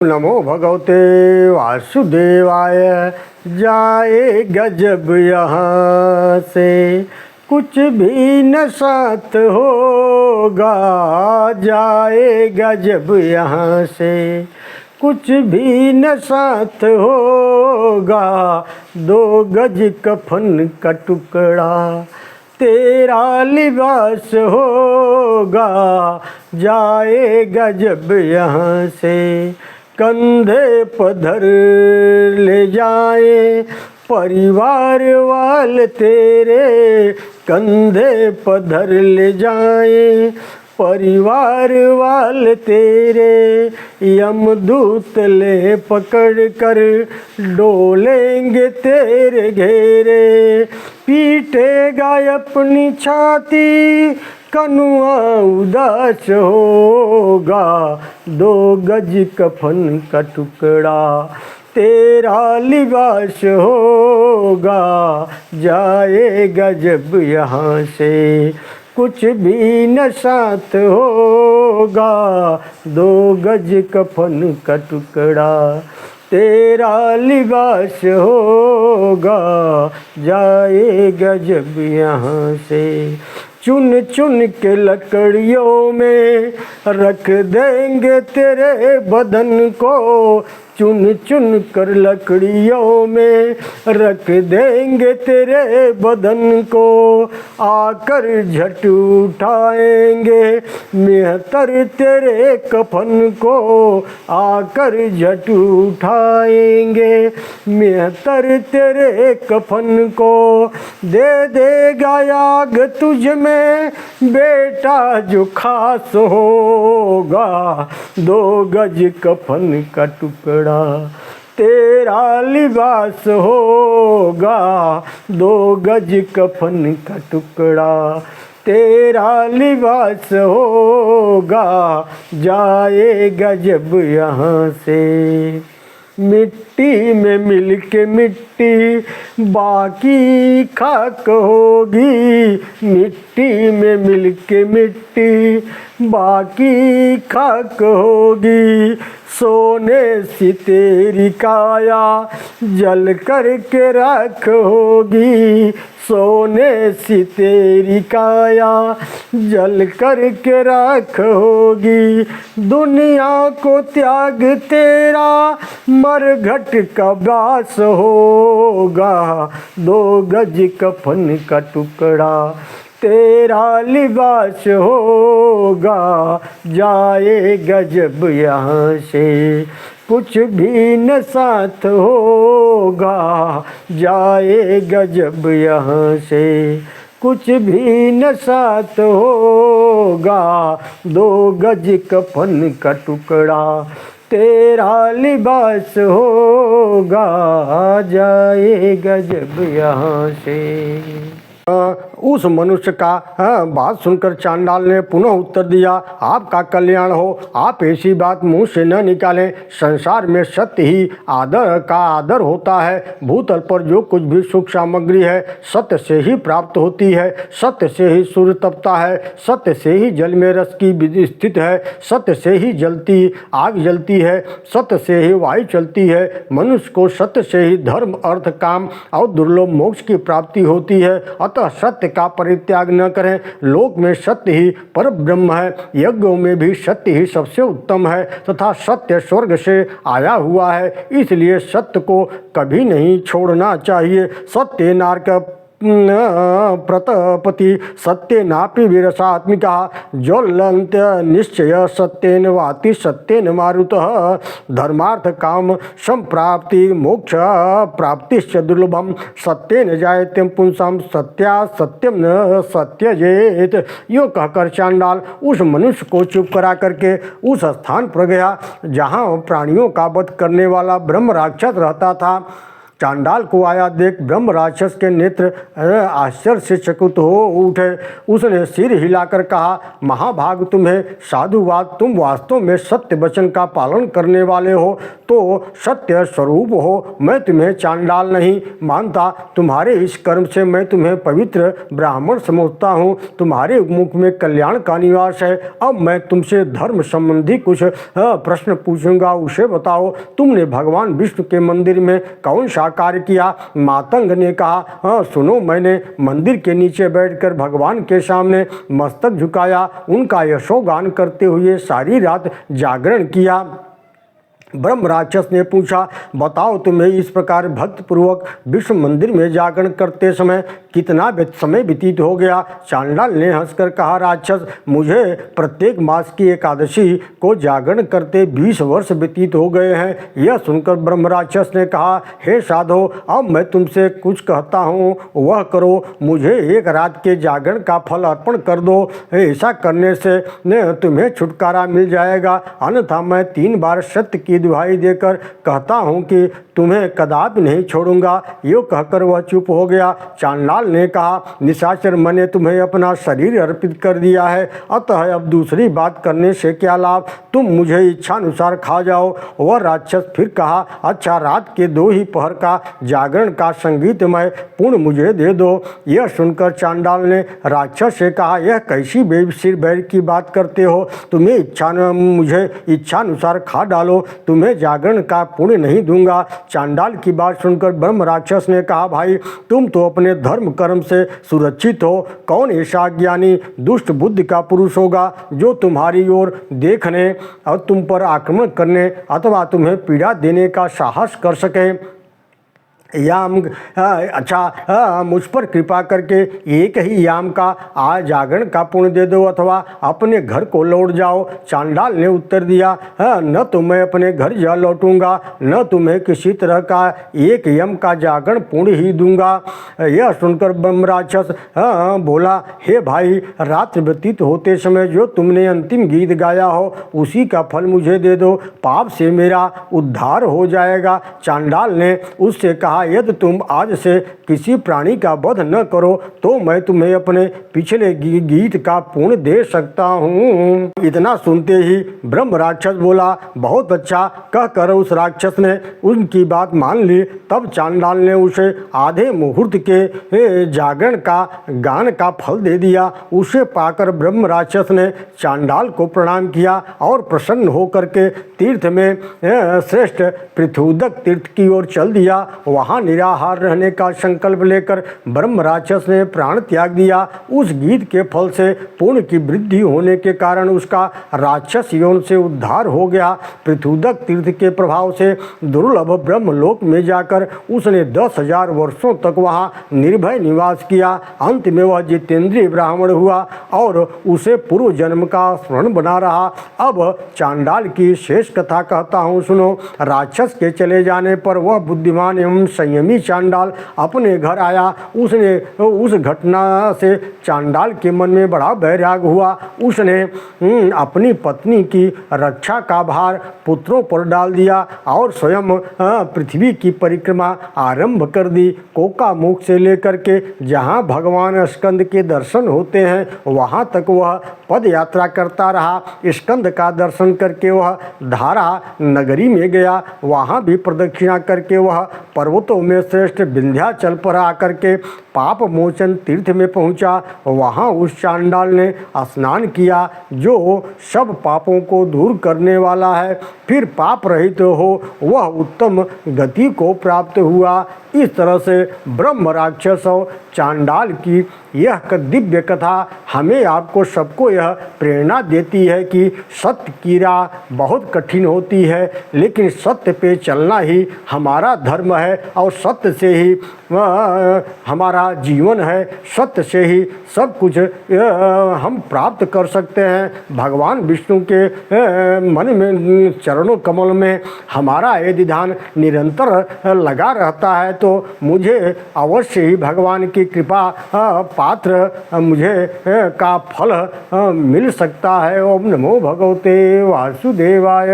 नमो भगवते वासुदेवाय। जाए गजब यहाँ से कुछ भी न साथ होगा। जाए गजब यहाँ से कुछ भी न साथ होगा। 2 गज कफन का टुकड़ा तेरा लिबास होगा। जाए गजब यहाँ से कंधे पधर ले जाए परिवार वाले तेरे। कंधे पधर ले जाए परिवार वाले तेरे। यमदूत ले पकड़ कर डोलेंगे तेरे घेरे। पीटेगा अपनी छाती कनुआ उदास होगा। 2 गज कफन का टुकड़ा तेरा लिबास होगा। जाए गजब यहाँ से कुछ भी न साथ होगा। 2 गज कफन का टुकड़ा तेरा लिबास होगा। जाए गजब यहाँ से चुन चुन के लकड़ियों में रख देंगे तेरे बदन को। चुन चुन कर लकड़ियों में रख देंगे तेरे बदन को। आकर झट उठाएंगे मेहतर तेरे कफन को। आकर झट उठाएंगे मेहतर तेरे कफन को। दे देगा आग तुझ में बेटा जो खास होगा। 2 गज कफन का टुकड़ा तेरा लिबास होगा। 2 गज कफन का टुकड़ा तेरा लिबास होगा। जाए गजब यहाँ से मिट्टी में मिल के मिट्टी बाकी खाक होगी। मिट्टी में मिल के मिट्टी बाकी खाक होगी। सोने सी तेरी काया जल कर के राख होगी। सोने सी तेरी काया जल कर के राख होगी। दुनिया को त्याग तेरा मरघट का बास होगा। 2 गज कफन का टुकड़ा तेरा लिबास होगा। जाए गजब यहाँ से कुछ भी न साथ होगा। जाए गजब यहाँ से कुछ भी न साथ होगा। 2 गज कफन का टुकड़ा तेरा लिबास होगा। जाए गजब यहाँ से। उस मनुष्य का बात सुनकर चांडाल ने पुनः उत्तर दिया, आपका कल्याण हो। आप ऐसी बात मुंह से न निकालें। संसार में सत्य ही आदर का आदर होता है। भूतल पर जो कुछ भी सुख सामग्री है सत्य से ही प्राप्त होती है। सत्य से ही सूर्य तपता है। सत्य से ही जल में रस की विधि स्थित है। सत्य से ही आग जलती है। सत्य से ही वायु चलती है। मनुष्य को सत्य से ही धर्म अर्थ काम और दुर्लभ मोक्ष की प्राप्ति होती है। अतः सत्य का परित्याग न करें। लोक में सत्य ही पर ब्रह्म है। यज्ञों में भी सत्य ही सबसे उत्तम है तथा सत्य स्वर्ग से आया हुआ है। इसलिए सत्य को कभी नहीं छोड़ना चाहिए। सत्य नार्क प्रतपति सत्य नापि विरसात्मिका ज्वलंत निश्चय सत्येन वाति सत्येन मारुतः। धर्मार्थ काम संप्राप्ति मोक्ष प्राप्तिश्च दुर्लभम। सत्येन जायते पुंसाम सत्या सत्यम न सत्यजेत। यो कहकर चांडाल उस मनुष्य को चुप करा करके उस स्थान पर गया जहाँ प्राणियों का वध करने वाला ब्रह्म राक्षस रहता था। चांडाल को आया देख ब्रह्म राक्षस के नेत्र आश्चर्य से चकित हो उठे। उसने सिर हिलाकर कहा, महाभाग तुम्हें साधुवाद, तुम वास्तव में सत्य वचन का पालन करने वाले हो तो सत्य स्वरूप हो। मैं तुम्हें चांडाल नहीं मानता। तुम्हारे इस कर्म से मैं तुम्हें पवित्र ब्राह्मण समझता हूँ। तुम्हारे मुख में कल्याण का निवास है। अब मैं तुमसे धर्म संबंधी कुछ प्रश्न पूछूंगा, उसे बताओ। तुमने भगवान विष्णु के मंदिर में कौन सा कार्य किया? मातंग ने कहा, सुनो, मैंने मंदिर के नीचे बैठकर भगवान के सामने मस्तक झुकाया, उनका यशोगान करते हुए सारी रात जागरण किया। ब्रह्म राक्षस ने पूछा, बताओ, तुम्हें इस प्रकार भक्तिपूर्वक विष्णु मंदिर में जागरण करते समय कितना समय व्यतीत हो गया? चांडाल ने हंसकर कहा, राक्षस, मुझे प्रत्येक मास की एकादशी को जागरण करते 20 वर्ष व्यतीत हो गए हैं। यह सुनकर ब्रह्म राक्षस ने कहा, हे साधो, अब मैं तुमसे कुछ कहता हूँ, वह करो। मुझे एक रात के जागरण का फल अर्पण कर दो। ऐसा करने से तुम्हें छुटकारा मिल जाएगा, अन्यथा मैं 3 बार सत्य की दुहाई देकर कहता हूं कि तुम्हें कदापि नहीं छोड़ूंगा। यो कहकर वह चुप हो गया। चांडाल ने कहा, निशाचर, मैंने तुम्हें अपना शरीर अर्पित कर दिया है, अतः अब दूसरी बात करने से क्या लाभ? तुम मुझे इच्छानुसार खा जाओ। वह राक्षस फिर कहा, अच्छा, रात के 2 ही पहर का जागरण का संगीतमय पुण्य मुझे दे दो। यह सुनकर चांडाल ने राक्षस से कहा, यह कैसी बेसिर बैर की बात करते हो? तुम्हें मुझे इच्छानुसार खा डालो, तुम्हें जागरण का पुण्य नहीं दूंगा। चांडाल की बात सुनकर ब्रह्म राक्षस ने कहा, भाई, तुम तो अपने धर्म कर्म से सुरक्षित हो। कौन ऐसा ज्ञानी दुष्ट बुद्धि का पुरुष होगा जो तुम्हारी ओर देखने और तुम पर आक्रमण करने अथवा तुम्हें पीड़ा देने का साहस कर सके? याम, अच्छा, मुझ पर कृपा करके एक ही याम का आज जागरण का पुण्य दे दो, अथवा अपने घर को लौट जाओ। चांडाल ने उत्तर दिया, न तो मैं अपने घर जा लौटूंगा, न तुम्हें किसी तरह का एक यम का जागरण पुण्य ही दूंगा। यह सुनकर ब्रह्म राक्षस बोला, हे भाई, रात्रि व्यतीत होते समय जो तुमने अंतिम गीत गाया हो उसी का फल मुझे दे दो, पाप से मेरा उद्धार हो जाएगा। चांडाल ने उससे कहा, यदि तुम आज से किसी प्राणी का वध न करो तो मैं तुम्हें अपने पिछले गीत का पुण्य दे सकता हूँ। इतना सुनते ही ब्रह्म राक्षस बोला, बहुत अच्छा, कहकर उस राक्षस ने उनकी बात मान ली। तब चांडाल ने उसे आधे मुहूर्त के जागरण का गान का फल दे दिया। उसे पाकर ब्रह्म राक्षस ने चांडाल को प्रणाम किया और प्रसन्न होकर के तीर्थ में श्रेष्ठ पृथुदक तीर्थ की ओर चल दिया। वहाँ निराहार रहने का संकल्प लेकर ब्रह्म राक्षस ने प्राण त्याग दिया। उस गीत के फल से पुण्य की वृद्धि होने के कारण उसका राक्षस योनि से उद्धार हो गया। पृथुदक तीर्थ के प्रभाव से दुर्लभ ब्रह्मलोक में जाकर उसने 10,000 वर्षों तक वहाँ निर्भय निवास किया। अंत में वह जितेंद्रिय ब्राह्मण हुआ और उसे पूर्व जन्म का स्मरण बना रहा। अब चांडाल की शेष कथा कहता हूँ, सुनो। राक्षस के चले जाने पर वह बुद्धिमान एवं संयमी चांडाल अपने घर आया। उसने उस घटना से चांडाल के मन में बड़ा वैराग्य हुआ। उसने अपनी पत्नी की रक्षा का भार पुत्रों पर डाल दिया और स्वयं पृथ्वी की परिक्रमा आरंभ कर दी। कोकामुख से लेकर के जहाँ भगवान स्कंद के दर्शन होते हैं वहाँ तक वह पद यात्रा करता रहा। स्कंद का दर्शन करके वह धारा नगरी में गया। वहाँ भी प्रदक्षिणा करके वह पर्वतों में श्रेष्ठ विंध्याचल पर आकर के पाप मोचन तीर्थ में पहुंचा। वहां उस चांडाल ने स्नान किया जो सब पापों को दूर करने वाला है। फिर पाप रहित हो वह उत्तम गति को प्राप्त हुआ। इस तरह से ब्रह्म राक्षस और चांडाल की यह दिव्य कथा हमें आपको सबको यह प्रेरणा देती है कि सत्य की राह बहुत कठिन होती है, लेकिन सत्य पे चलना ही हमारा धर्म है और सत्य से ही हमारा जीवन है। सत्य से ही सब कुछ हम प्राप्त कर सकते हैं। भगवान विष्णु के मन में चरणों कमल में हमारा यदि ध्यान निरंतर लगा रहता है तो मुझे अवश्य ही भगवान की कृपा पात्र मुझे का फल मिल सकता है। ओम नमो भगवते वासुदेवाय।